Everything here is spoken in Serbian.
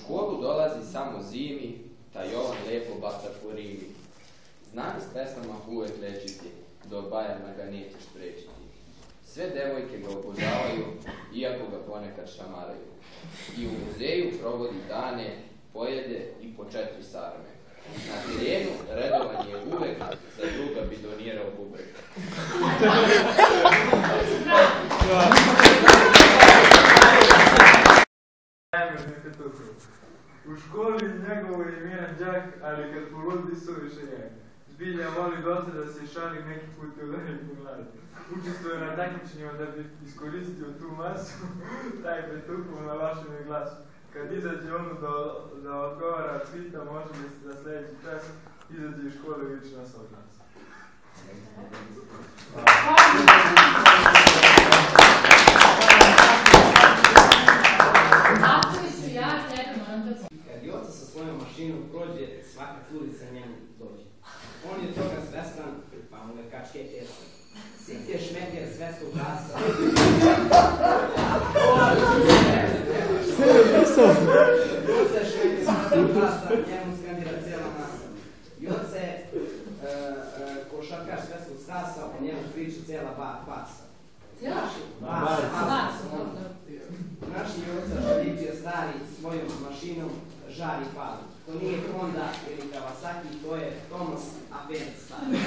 školu dolazi samo zimi, ta Jovan lepo baca po rimi. Znam s pesmama uvek lečiti, do Bajana ga nećeš sprečiti. Sve devojke ga obožavaju, iako ga ponekad šamaraju. I u muzeju provodi dane, pojede i po 4 sarme. Na terenu redovan je uvek, za druga bi donirao bubreg. U školi njegovo je imen đak, ali kad poludi suviše njeg. Zbilja voli dosta da se šali neki put u veliki mladi. Učestvuje na takmičenjima da bi iskoristio tu masu, taj betukom na vašem glasu. Kad izađe ono da odgovara, pita, može li se za sljedeći čas izađe iz škole i uči nas od nas. Kad Joca sa svojom mašinom prođe, svaka curica njemu dođe. On je toga svestan, pa mu ga kačke tjesan. Sit je šmeker svetskog glasa. Joca je šmeker svetskog glasa, njemu skandira cijela masa. Joca je košarkaš svetskog stasa, o njemu priča cijela basa. Naši Joca Žalić stari svojom mašinom žari pali. To nije Honda ili Kawasaki, to je Thomas Apert stari.